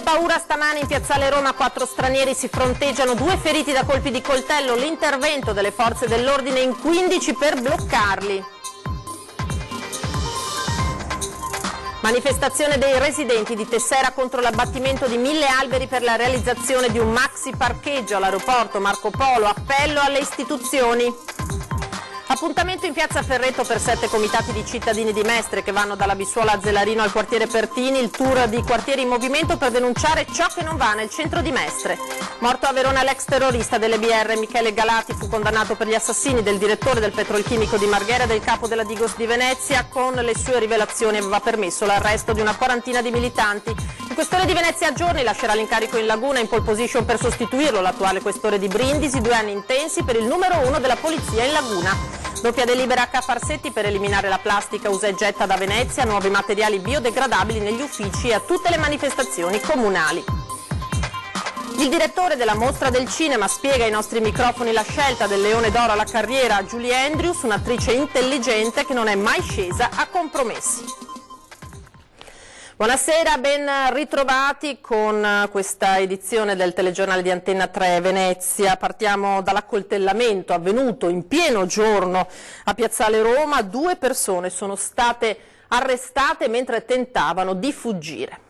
paura stamane in piazzale Roma, 4 stranieri si fronteggiano, 2 feriti da colpi di coltello, l'intervento delle forze dell'ordine in 15 per bloccarli. Manifestazione dei residenti di Tessera contro l'abbattimento di 1000 alberi per la realizzazione di un maxi parcheggio all'aeroporto Marco Polo, appello alle istituzioni. Appuntamento in piazza Ferretto per 7 comitati di cittadini di Mestre che vanno dalla Bissuola a Zelarino al quartiere Pertini, il tour di quartieri in movimento per denunciare ciò che non va nel centro di Mestre. Morto a Verona l'ex terrorista delle BR Michele Galati, fu condannato per gli assassini del direttore del petrolchimico di Marghera e del capo della Digos di Venezia. Con le sue rivelazioni aveva permesso l'arresto di una quarantina di militanti. Il questore di Venezia Giorni lascerà l'incarico in Laguna, in pole position per sostituirlo l'attuale questore di Brindisi, 2 anni intensi per il numero 1 della polizia in Laguna. Doppia delibera H. Farsetti per eliminare la plastica usa e getta da Venezia, nuovi materiali biodegradabili negli uffici e a tutte le manifestazioni comunali. Il direttore della Mostra del Cinema spiega ai nostri microfoni la scelta del Leone d'Oro alla carriera a Julie Andrews, un'attrice intelligente che non è mai scesa a compromessi. Buonasera, ben ritrovati con questa edizione del telegiornale di Antenna 3 Venezia. Partiamo dall'accoltellamento avvenuto in pieno giorno a Piazzale Roma. 2 persone sono state arrestate mentre tentavano di fuggire.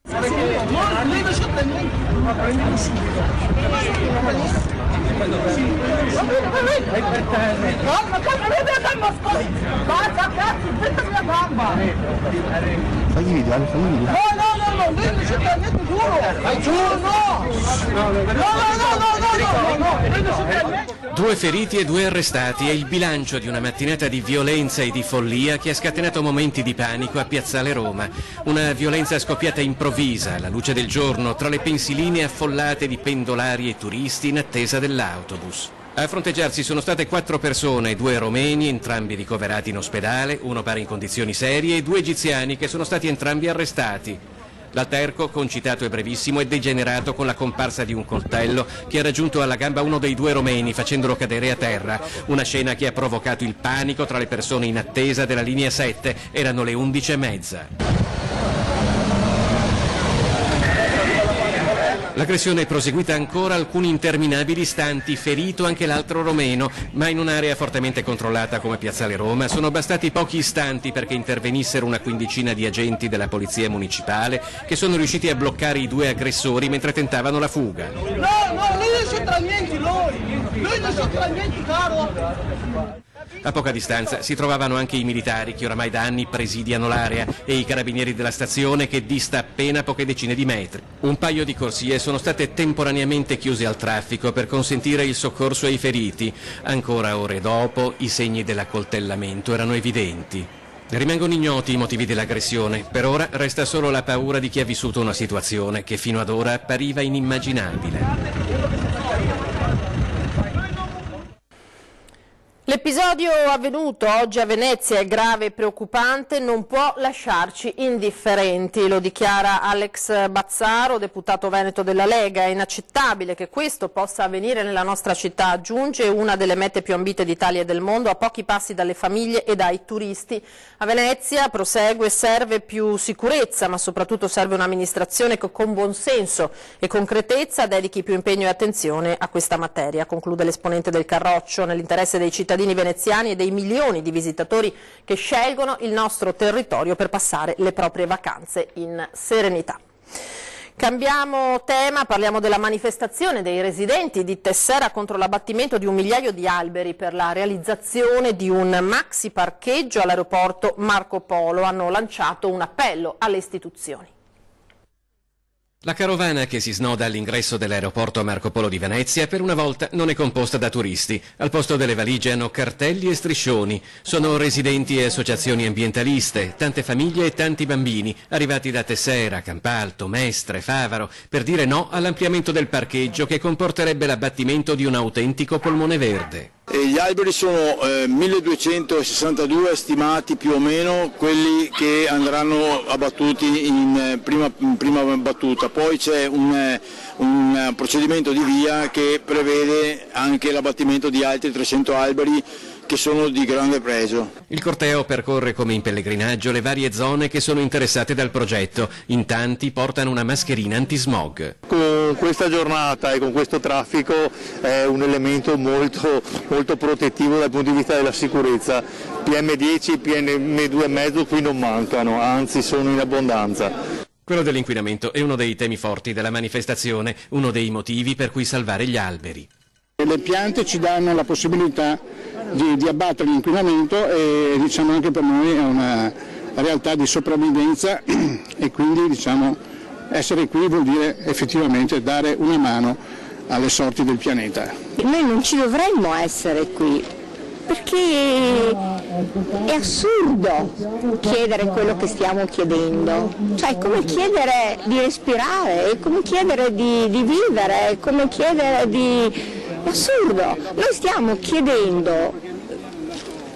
Fagli video, fagli video. No, lui ci prende giuro, no. 2 feriti e 2 arrestati è il bilancio di una mattinata di violenza e di follia che ha scatenato momenti di panico a Piazzale Roma. Una violenza scoppiata improvvisa, alla luce del giorno, tra le pensiline affollate di pendolari e turisti in attesa dell'autobus. A fronteggiarsi sono state 4 persone, 2 romeni, entrambi ricoverati in ospedale, uno pare in condizioni serie, e 2 egiziani che sono stati entrambi arrestati. L'alterco, concitato e brevissimo, è degenerato con la comparsa di un coltello che ha raggiunto alla gamba uno dei 2 romeni facendolo cadere a terra. Una scena che ha provocato il panico tra le persone in attesa della linea 7. Erano le 11:30. L'aggressione è proseguita ancora alcuni interminabili istanti, ferito anche l'altro romeno, ma in un'area fortemente controllata come Piazzale Roma sono bastati pochi istanti perché intervenissero una quindicina di agenti della polizia municipale che sono riusciti a bloccare i 2 aggressori mentre tentavano la fuga. No, noi non siamo tra niente, noi non siamo tra niente, caro. A poca distanza si trovavano anche i militari che oramai da anni presidiano l'area e i carabinieri della stazione che dista appena poche decine di metri. Un paio di corsie sono state temporaneamente chiuse al traffico per consentire il soccorso ai feriti. Ancora ore dopo i segni dell'accoltellamento erano evidenti. Rimangono ignoti i motivi dell'aggressione. Per ora resta solo la paura di chi ha vissuto una situazione che fino ad ora appariva inimmaginabile. L'episodio avvenuto oggi a Venezia è grave e preoccupante, non può lasciarci indifferenti, lo dichiara Alex Bazzaro, deputato veneto della Lega. È inaccettabile che questo possa avvenire nella nostra città, aggiunge, una delle mete più ambite d'Italia e del mondo, a pochi passi dalle famiglie e dai turisti. A Venezia, prosegue, serve più sicurezza, ma soprattutto serve un'amministrazione che con buonsenso e concretezza dedichi più impegno e attenzione a questa materia, conclude l'esponente del Carroccio, nell'interesse dei cittadini veneziani e dei milioni di visitatori che scelgono il nostro territorio per passare le proprie vacanze in serenità. Cambiamo tema, parliamo della manifestazione dei residenti di Tessera contro l'abbattimento di 1 migliaio di alberi per la realizzazione di un maxi parcheggio all'aeroporto Marco Polo. Hanno lanciato un appello alle istituzioni. La carovana che si snoda all'ingresso dell'aeroporto Marco Polo di Venezia per una volta non è composta da turisti. Al posto delle valigie hanno cartelli e striscioni. Sono residenti e associazioni ambientaliste, tante famiglie e tanti bambini, arrivati da Tessera, Campalto, Mestre, Favaro, per dire no all'ampliamento del parcheggio che comporterebbe l'abbattimento di un autentico polmone verde. Gli alberi sono 1262 stimati più o meno, quelli che andranno abbattuti in prima battuta. Poi c'è un procedimento di via che prevede anche l'abbattimento di altri 300 alberi che sono di grande pregio. Il corteo percorre come in pellegrinaggio le varie zone che sono interessate dal progetto. In tanti portano una mascherina antismog. Con questa giornata e con questo traffico è un elemento molto protettivo dal punto di vista della sicurezza. PM10, PM2,5 qui non mancano, anzi sono in abbondanza. Quello dell'inquinamento è uno dei temi forti della manifestazione, uno dei motivi per cui salvare gli alberi. Le piante ci danno la possibilità di abbattere l'inquinamento e diciamo anche per noi è una realtà di sopravvivenza e quindi diciamo essere qui vuol dire effettivamente dare una mano alle sorti del pianeta. Noi non ci dovremmo essere qui perché è assurdo chiedere quello che stiamo chiedendo, cioè è come chiedere di respirare, è come chiedere di vivere, è come chiedere di... è assurdo, noi stiamo chiedendo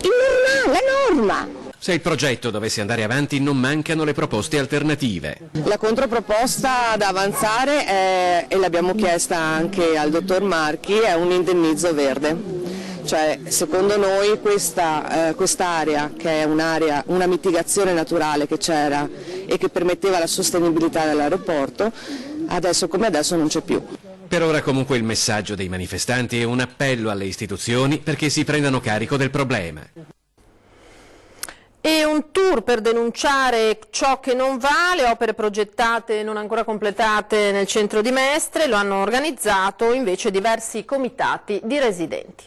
il normale, la norma. Se il progetto dovesse andare avanti non mancano le proposte alternative. La controproposta da avanzare è, e l'abbiamo chiesta anche al dottor Marchi, è un indennizzo verde. Cioè, secondo noi quest'area, che è una mitigazione naturale che c'era e che permetteva la sostenibilità dell'aeroporto, adesso come adesso non c'è più. Per ora comunque il messaggio dei manifestanti è un appello alle istituzioni perché si prendano carico del problema. E un tour per denunciare ciò che non va, le opere progettate e non ancora completate nel centro di Mestre lo hanno organizzato invece diversi comitati di residenti.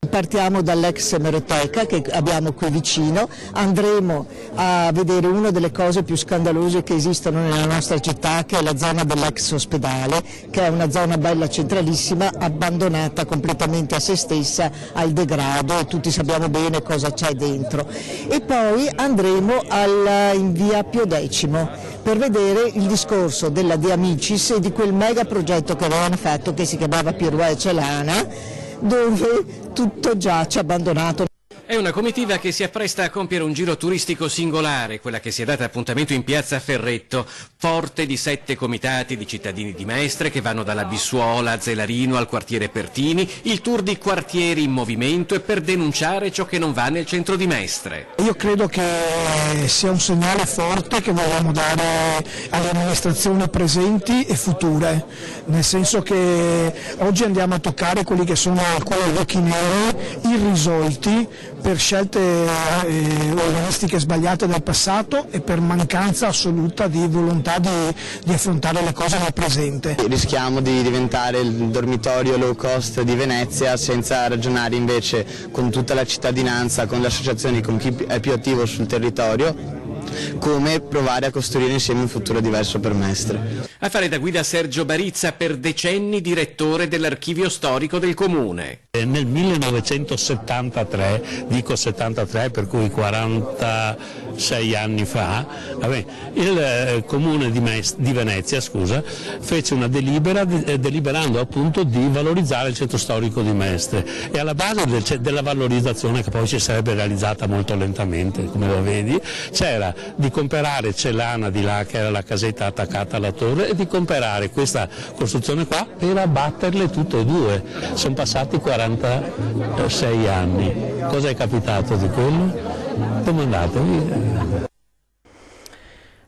Partiamo dall'ex emeroteca che abbiamo qui vicino, andremo a vedere una delle cose più scandalose che esistono nella nostra città, che è la zona dell'ex ospedale, che è una zona bella centralissima, abbandonata completamente a se stessa, al degrado, e tutti sappiamo bene cosa c'è dentro. E poi andremo in via Pio X per vedere il discorso della De Amicis e di quel mega progetto che avevano fatto che si chiamava Piruè Celana, dove tutto giace abbandonato. È una comitiva che si appresta a compiere un giro turistico singolare, quella che si è data appuntamento in piazza Ferretto, forte di 7 comitati di cittadini di Mestre che vanno dalla Bissuola a Zelarino al quartiere Pertini, il tour di quartieri in movimento e per denunciare ciò che non va nel centro di Mestre. Io credo che sia un segnale forte che vogliamo dare alle amministrazioni presenti e future, nel senso che oggi andiamo a toccare quelli che sono alcuni buchi neri irrisolti per scelte urbanistiche sbagliate del passato e per mancanza assoluta di volontà di affrontare le cose nel presente. Rischiamo di diventare il dormitorio low cost di Venezia senza ragionare invece con tutta la cittadinanza, con le associazioni, con chi è più attivo sul territorio, come provare a costruire insieme un futuro diverso per Mestre. A fare da guida Sergio Barizza, per decenni direttore dell'archivio storico del comune. Nel 1973, dico 73 per cui 46 anni fa, il comune di Venezia fece una delibera deliberando appunto di valorizzare il centro storico di Mestre, e alla base della valorizzazione, che poi si sarebbe realizzata molto lentamente come lo vedi, c'era di comprare Celana di là, che era la casetta attaccata alla torre, e di comprare questa costruzione qua per abbatterle tutte e due. Sono passati 46 anni. Cosa è capitato di quello? Domandatevi.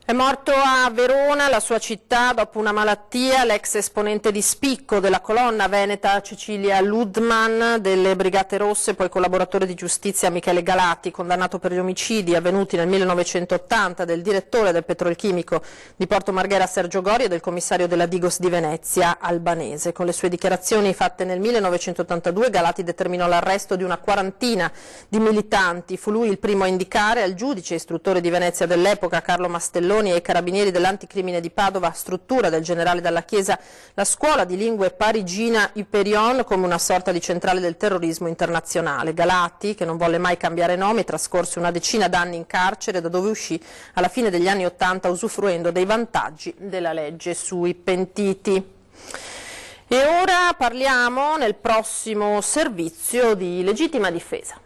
È morto a Verona, la sua città, dopo una malattia, l'ex esponente di spicco della colonna veneta Cecilia Ludman delle Brigate Rosse, poi collaboratore di giustizia Michele Galati, condannato per gli omicidi avvenuti nel 1980 del direttore del petrolchimico di Porto Marghera Sergio Gori e del commissario della Digos di Venezia Albanese. Con le sue dichiarazioni fatte nel 1982 Galati determinò l'arresto di una quarantina di militanti. Fu lui il primo a indicare al giudice istruttore di Venezia dell'epoca Carlo Mastelloni e ai carabinieri dell'anticrimine di Padova, struttura del generale Dalla Chiesa, la scuola di lingue parigina Hyperion come una sorta di centrale del terrorismo internazionale. Galati, che non volle mai cambiare nome, trascorse una decina d'anni in carcere, da dove uscì alla fine degli anni '80 usufruendo dei vantaggi della legge sui pentiti. E ora parliamo nel prossimo servizio di legittima difesa.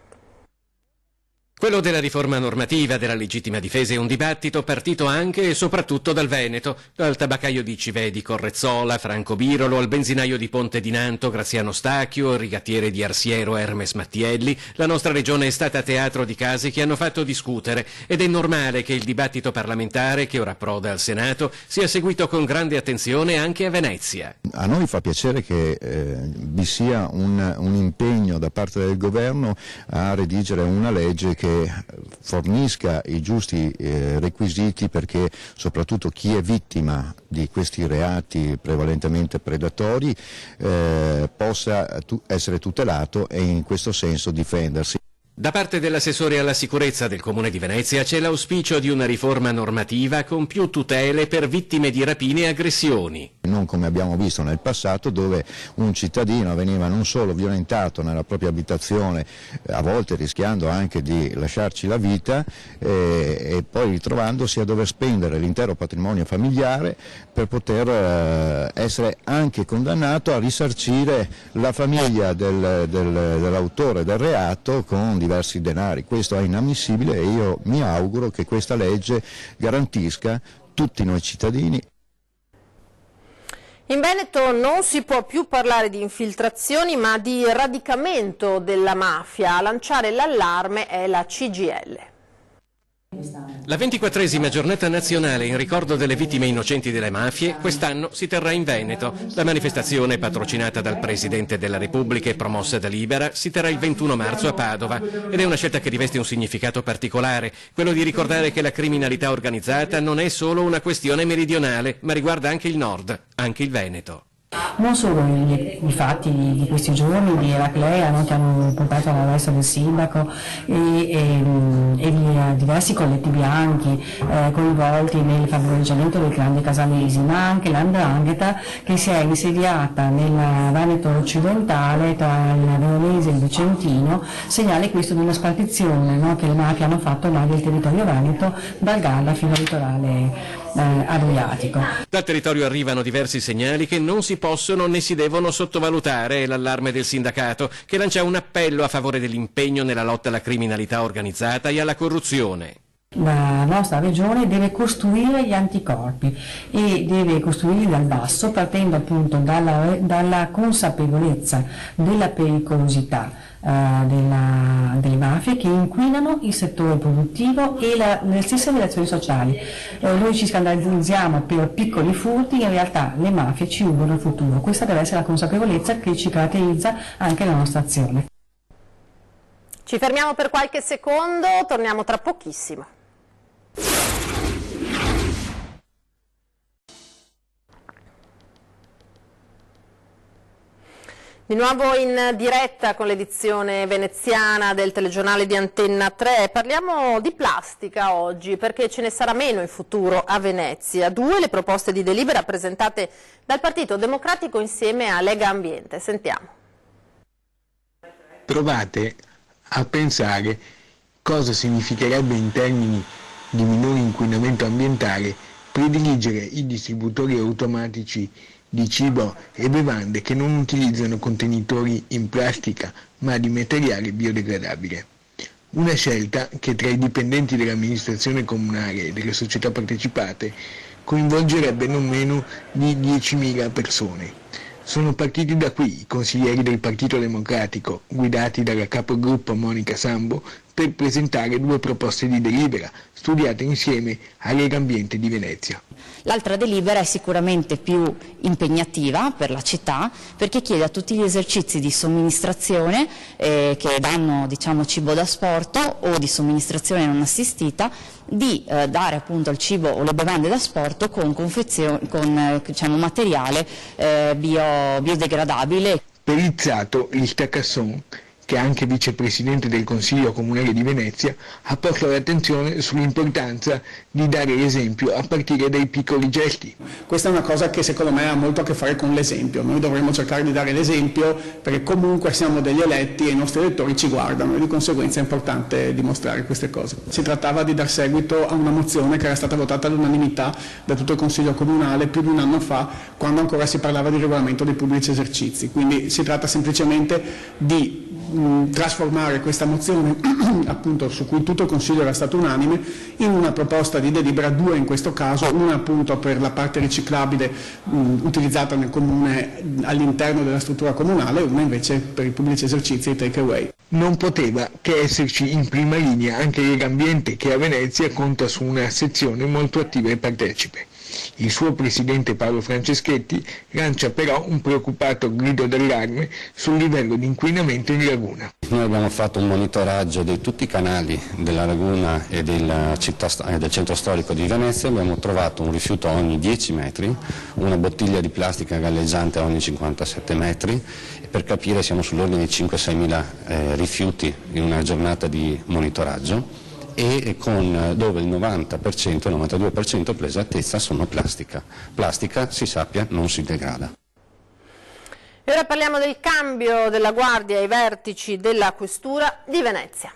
Quello della riforma normativa della legittima difesa è un dibattito partito anche e soprattutto dal Veneto, dal tabaccaio di Civè di Correzzola, Franco Birolo, al benzinaio di Ponte di Nanto, Graziano Stacchio, il rigattiere di Arsiero, Hermes Mattielli. La nostra regione è stata teatro di casi che hanno fatto discutere ed è normale che il dibattito parlamentare, che ora approda al Senato, sia seguito con grande attenzione anche a Venezia. A noi fa piacere che vi sia un impegno da parte del governo a redigere una legge che fornisca i giusti requisiti perché soprattutto chi è vittima di questi reati prevalentemente predatori possa essere tutelato e in questo senso difendersi. Da parte dell'assessore alla sicurezza del Comune di Venezia c'è l'auspicio di una riforma normativa con più tutele per vittime di rapine e aggressioni. Non come abbiamo visto nel passato, dove un cittadino veniva non solo violentato nella propria abitazione, a volte rischiando anche di lasciarci la vita, e poi ritrovandosi a dover spendere l'intero patrimonio familiare per poter essere anche condannato a risarcire la famiglia dell'autore del reato con diversi denari. Questo è inammissibile e io mi auguro che questa legge garantisca tutti noi cittadini. In Veneto non si può più parlare di infiltrazioni ma di radicamento della mafia. A lanciare l'allarme è la CGIL. La 24esima giornata nazionale in ricordo delle vittime innocenti delle mafie quest'anno si terrà in Veneto. La manifestazione, patrocinata dal Presidente della Repubblica e promossa da Libera, si terrà il 21 marzo a Padova ed è una scelta che riveste un significato particolare, quello di ricordare che la criminalità organizzata non è solo una questione meridionale, ma riguarda anche il nord, anche il Veneto. Non solo i fatti di questi giorni di Eraclea, no, che hanno portato all'arresto del sindaco e di diversi colletti bianchi coinvolti nel favoreggiamento dei grandi casalesi, ma anche l''ndrangheta che si è insediata nel Veneto occidentale tra il Veronese e il Vicentino, segnale questo di una spartizione, no, che le mafie hanno fatto ormai del territorio veneto dal Garda fino al litorale adriatico. Dal territorio arrivano diversi segnali che non si possono né si devono sottovalutare. L'allarme del sindacato che lancia un appello a favore dell'impegno nella lotta alla criminalità organizzata e alla corruzione. La nostra regione deve costruire gli anticorpi e deve costruirli dal basso, partendo appunto dalla consapevolezza della pericolosità delle mafie che inquinano il settore produttivo e le stesse relazioni sociali. Noi ci scandalizziamo per piccoli furti, in realtà le mafie ci rubano il futuro. Questa deve essere la consapevolezza che ci caratterizza anche la nostra azione. Ci fermiamo per qualche secondo, torniamo tra pochissimo. Di nuovo in diretta con l'edizione veneziana del telegiornale di Antenna 3. Parliamo di plastica oggi perché ce ne sarà meno in futuro a Venezia. 2 le proposte di delibera presentate dal Partito Democratico insieme a Lega Ambiente. Sentiamo. Provate a pensare cosa significherebbe in termini di minore inquinamento ambientale prediligere i distributori automatici di cibo e bevande che non utilizzano contenitori in plastica ma di materiale biodegradabile. Una scelta che tra i dipendenti dell'amministrazione comunale e delle società partecipate coinvolgerebbe non meno di 10.000 persone. Sono partiti da qui i consiglieri del Partito Democratico, guidati dalla capogruppo Monica Sambo, per presentare 2 proposte di delibera, studiate insieme a Lega Ambiente di Venezia. L'altra delibera è sicuramente più impegnativa per la città perché chiede a tutti gli esercizi di somministrazione che danno cibo da asporto o di somministrazione non assistita di dare appunto il cibo o le bevande da asporto con materiale biodegradabile. Per Izzato, Lista Casson, che è anche vicepresidente del Consiglio Comunale di Venezia, ha posto l'attenzione sull'importanza di dare l'esempio a partire dai piccoli gesti. Questa è una cosa che secondo me ha molto a che fare con l'esempio. Noi dovremmo cercare di dare l'esempio perché comunque siamo degli eletti e i nostri elettori ci guardano e di conseguenza è importante dimostrare queste cose. Si trattava di dar seguito a una mozione che era stata votata all'unanimità da tutto il Consiglio Comunale più di un anno fa, quando ancora si parlava di regolamento dei pubblici esercizi. Quindi si tratta semplicemente di trasformare questa mozione, appunto, su cui tutto il Consiglio era stato unanime, in una proposta di delibera, 2 in questo caso, una appunto per la parte riciclabile utilizzata nel comune all'interno della struttura comunale, e una invece per i pubblici esercizi e i take away. Non poteva che esserci in prima linea anche Legambiente, che a Venezia conta su una sezione molto attiva e partecipe. Il suo presidente Paolo Franceschetti lancia però un preoccupato grido d'allarme sul livello di inquinamento in laguna. Noi abbiamo fatto un monitoraggio di tutti i canali della laguna e del centro storico di Venezia, abbiamo trovato un rifiuto ogni 10 metri, una bottiglia di plastica galleggiante ogni 57 metri, e per capire siamo sull'ordine di 5-6 mila rifiuti in una giornata di monitoraggio, e dove il 90%, il 92% per esattezza sono plastica. Plastica, si sappia, non si degrada. E ora parliamo del cambio della guardia ai vertici della Questura di Venezia.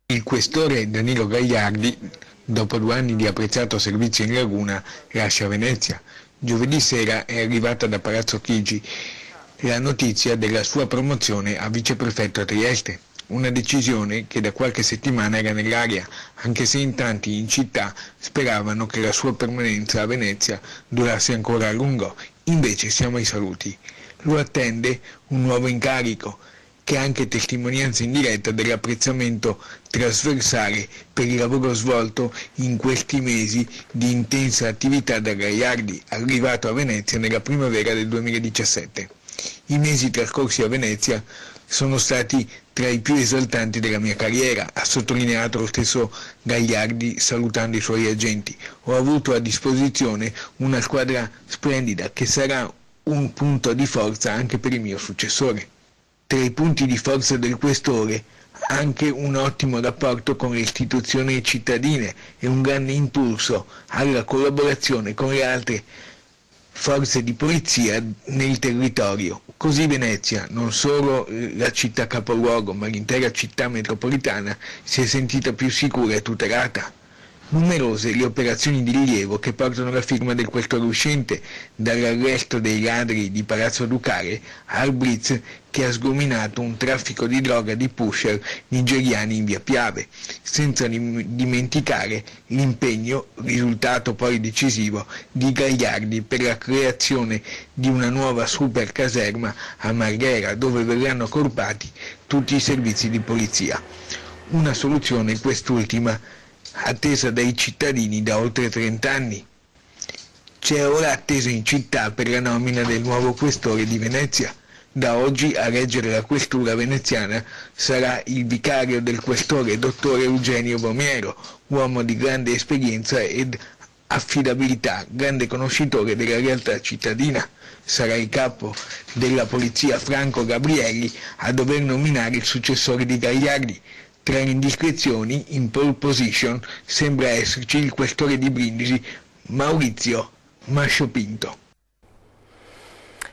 Il questore Danilo Gagliardi, dopo 2 anni di apprezzato servizio in laguna, lascia Venezia. Giovedì sera è arrivata da Palazzo Chigi la notizia della sua promozione a viceprefetto a Trieste. Una decisione che da qualche settimana era nell'aria, anche se in tanti in città speravano che la sua permanenza a Venezia durasse ancora a lungo. Invece siamo ai saluti. Lo attende un nuovo incarico, che è anche testimonianza in diretta dell'apprezzamento trasversale per il lavoro svolto in questi mesi di intensa attività da Gagliardi, arrivato a Venezia nella primavera del 2017. I mesi trascorsi a Venezia sono stati tra i più esaltanti della mia carriera, ha sottolineato lo stesso Gagliardi salutando i suoi agenti. Ho avuto a disposizione una squadra splendida che sarà un punto di forza anche per il mio successore. Tra i punti di forza del questore anche un ottimo rapporto con le istituzioni cittadine e un grande impulso alla collaborazione con le altre forze di polizia nel territorio. Così Venezia, non solo la città capoluogo, ma l'intera città metropolitana, si è sentita più sicura e tutelata. Numerose le operazioni di rilievo che portano la firma del questore uscente, dall'arresto dei ladri di Palazzo Ducale al blitz che ha sgominato un traffico di droga di pusher nigeriani in via Piave, senza dimenticare l'impegno, risultato poi decisivo, di Gagliardi per la creazione di una nuova super caserma a Marghera, dove verranno accorpati tutti i servizi di polizia. Una soluzione, quest'ultima, attesa dai cittadini da oltre 30 anni. C'è ora attesa in città per la nomina del nuovo questore di Venezia. Da oggi a reggere la questura veneziana sarà il vicario del questore, dottore Eugenio Bomiero, uomo di grande esperienza ed affidabilità, grande conoscitore della realtà cittadina. Sarà il capo della polizia Franco Gabrielli a dover nominare il successore di Gagliardi. Tra le indiscrezioni, in pole position, sembra esserci il questore di Brindisi, Maurizio Masciopinto.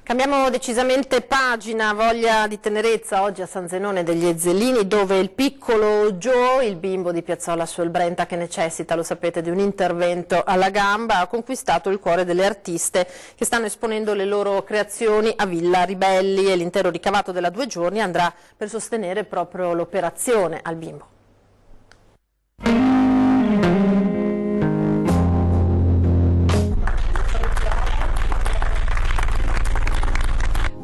Cambiamo decisamente pagina, voglia di tenerezza oggi a San Zenone degli Ezzellini, dove il piccolo Joe, il bimbo di Piazzola Solbrenta che necessita, lo sapete, di un intervento alla gamba, ha conquistato il cuore delle artiste che stanno esponendo le loro creazioni a Villa Ribelli, e l'intero ricavato della 2 giorni andrà per sostenere proprio l'operazione al bimbo.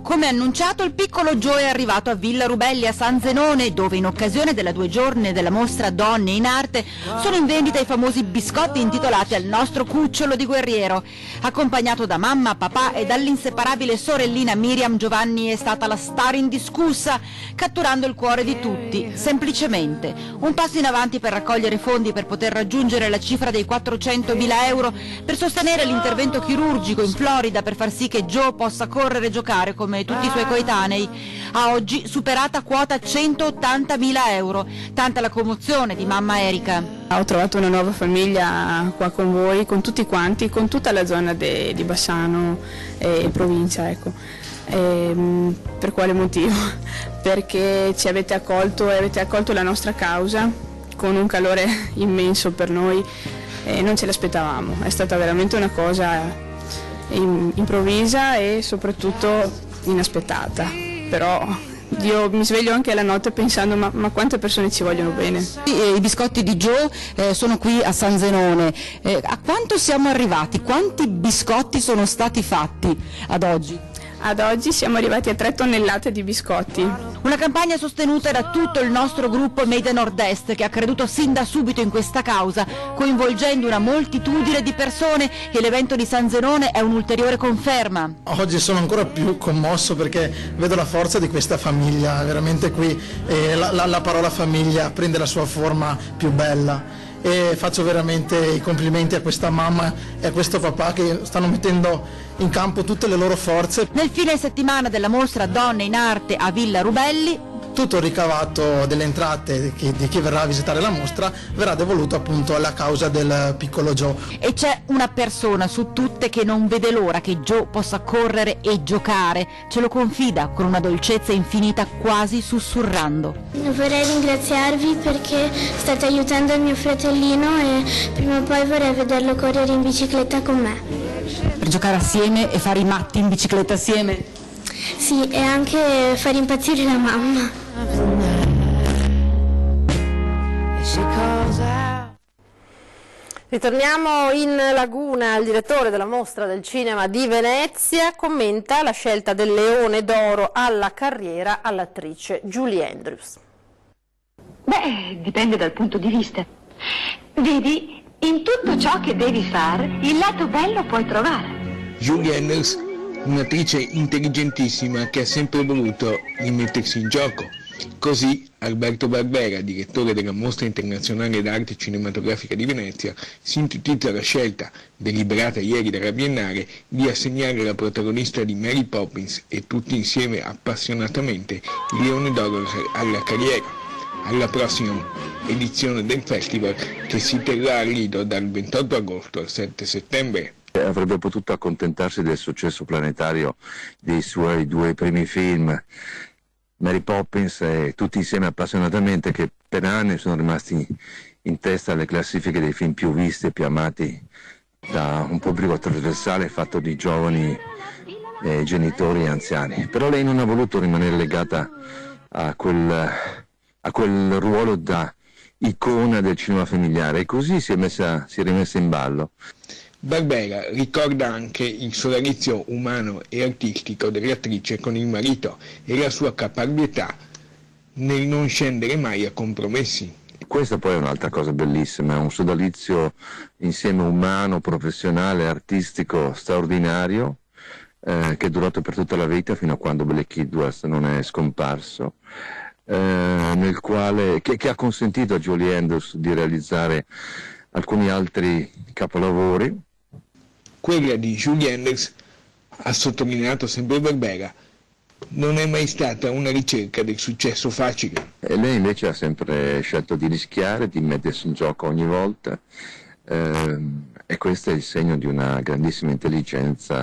Come annunciato, il piccolo Joe è arrivato a Villa Rubelli a San Zenone, dove in occasione della 2 giorni della mostra Donne in Arte sono in vendita i famosi biscotti intitolati al nostro cucciolo di guerriero. Accompagnato da mamma, papà e dall'inseparabile sorellina Miriam, Giovanni è stata la star indiscussa, catturando il cuore di tutti, semplicemente. Un passo in avanti per raccogliere fondi per poter raggiungere la cifra dei 400.000 euro per sostenere l'intervento chirurgico in Florida per far sì che Joe possa correre e giocare come tutti i suoi coetanei. A oggi superata quota 180.000 euro. Tanta la commozione di mamma Erika. Ho trovato una nuova famiglia qua con voi, con tutti quanti, con tutta la zona di Bassano e provincia, ecco. Per quale motivo? Perché ci avete accolto e avete accolto la nostra causa con un calore immenso per noi e non ce l'aspettavamo. È stata veramente una cosa improvvisa e soprattutto inaspettata, però io mi sveglio anche la notte pensando ma quante persone ci vogliono bene. I biscotti di Joe sono qui a San Zenone. A quanto siamo arrivati? Quanti biscotti sono stati fatti ad oggi? Ad oggi siamo arrivati a 3 tonnellate di biscotti. Una campagna sostenuta da tutto il nostro gruppo Made Nord-Est, che ha creduto sin da subito in questa causa, coinvolgendo una moltitudine di persone, e l'evento di San Zenone è un'ulteriore conferma. Oggi sono ancora più commosso perché vedo la forza di questa famiglia, veramente qui la parola famiglia prende la sua forma più bella. E faccio veramente i complimenti a questa mamma e a questo papà che stanno mettendo in campo tutte le loro forze. Nel fine settimana della mostra Donne in Arte a Villa Rubelli, tutto il ricavato delle entrate di chi verrà a visitare la mostra verrà devoluto appunto alla causa del piccolo Joe. E c'è una persona su tutte che non vede l'ora che Joe possa correre e giocare, ce lo confida con una dolcezza infinita, quasi sussurrando. Vorrei ringraziarvi perché state aiutando il mio fratellino e prima o poi vorrei vederlo correre in bicicletta con me. Per giocare assieme e fare i matti in bicicletta assieme? Sì, e anche far impazzire la mamma. Ritorniamo in Laguna. Il direttore della mostra del cinema di Venezia commenta la scelta del Leone d'Oro alla carriera all'attrice Julie Andrews. Beh, dipende dal punto di vista. Vedi, in tutto ciò che devi fare, il lato bello puoi trovare. Julie Andrews, un'attrice intelligentissima che ha sempre voluto rimettersi in gioco. Così Alberto Barbera, direttore della Mostra Internazionale d'Arte Cinematografica di Venezia, sintetizza la scelta, deliberata ieri dalla Biennale, di assegnare la protagonista di Mary Poppins e tutti insieme appassionatamente il Leone d'Oro alla carriera. Alla prossima edizione del festival, che si terrà a Lido dal 28 agosto al 7 settembre. Avrebbe potuto accontentarsi del successo planetario dei suoi 2 primi film, Mary Poppins e Tutti insieme appassionatamente, che per anni sono rimasti in testa alle classifiche dei film più visti e più amati da un pubblico trasversale fatto di giovani genitori e anziani. Però lei non ha voluto rimanere legata a quel ruolo da icona del cinema familiare e così si è rimessa in ballo. Barbera ricorda anche il sodalizio umano e artistico dell'attrice con il marito e la sua caparbietà nel non scendere mai a compromessi. Questa poi è un'altra cosa bellissima, è un sodalizio insieme umano, professionale, artistico straordinario, che è durato per tutta la vita fino a quando Black Edwards non è scomparso. Nel quale, che ha consentito a Julie Andrews di realizzare alcuni altri capolavori. Quella di Julie Andrews, ha sottolineato sempre Barbera, non è mai stata una ricerca del successo facile. E lei invece ha sempre scelto di rischiare, di mettersi in gioco ogni volta, e questo è il segno di una grandissima intelligenza.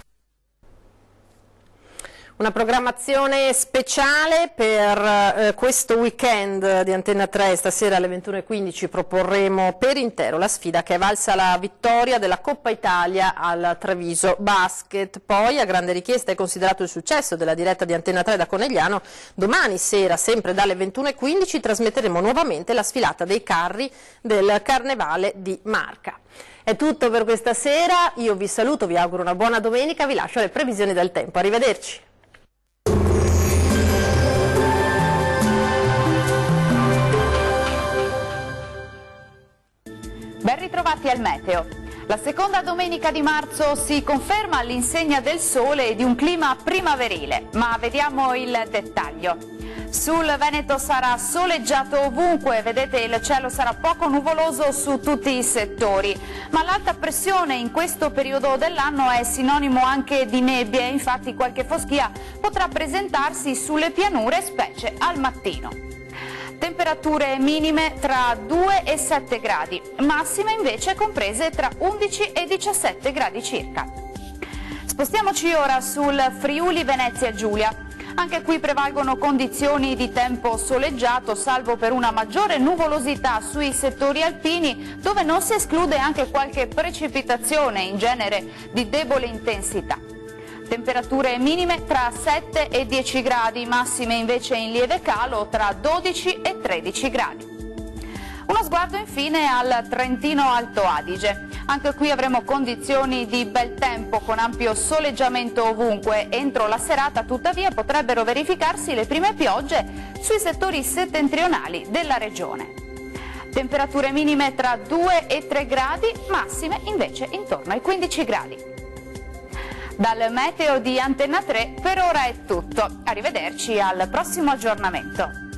Una programmazione speciale per questo weekend di Antenna 3. Stasera alle 21:15 proporremo per intero la sfida che è valsa la vittoria della Coppa Italia al Treviso Basket. Poi, a grande richiesta e considerato il successo della diretta di Antenna 3 da Conegliano, domani sera, sempre dalle 21:15, trasmetteremo nuovamente la sfilata dei carri del Carnevale di Marca. È tutto per questa sera, io vi saluto, vi auguro una buona domenica, vi lascio alle previsioni del tempo. Arrivederci. Ben ritrovati al meteo. La seconda domenica di marzo si conferma all'insegna del sole e di un clima primaverile, ma vediamo il dettaglio. Sul Veneto sarà soleggiato ovunque, vedete il cielo sarà poco nuvoloso su tutti i settori, ma l'alta pressione in questo periodo dell'anno è sinonimo anche di nebbie, infatti qualche foschia potrà presentarsi sulle pianure, specie al mattino. Temperature minime tra 2 e 7 gradi, massime invece comprese tra 11 e 17 gradi circa. Spostiamoci ora sul Friuli Venezia Giulia. Anche qui prevalgono condizioni di tempo soleggiato, salvo per una maggiore nuvolosità sui settori alpini, dove non si esclude anche qualche precipitazione, in genere di debole intensità. Temperature minime tra 7 e 10 gradi, massime invece in lieve calo tra 12 e 13 gradi. Uno sguardo infine al Trentino Alto Adige. Anche qui avremo condizioni di bel tempo con ampio soleggiamento ovunque. Entro la serata tuttavia potrebbero verificarsi le prime piogge sui settori settentrionali della regione. Temperature minime tra 2 e 3 gradi, massime invece intorno ai 15 gradi. Dal meteo di Antenna 3 per ora è tutto. Arrivederci al prossimo aggiornamento.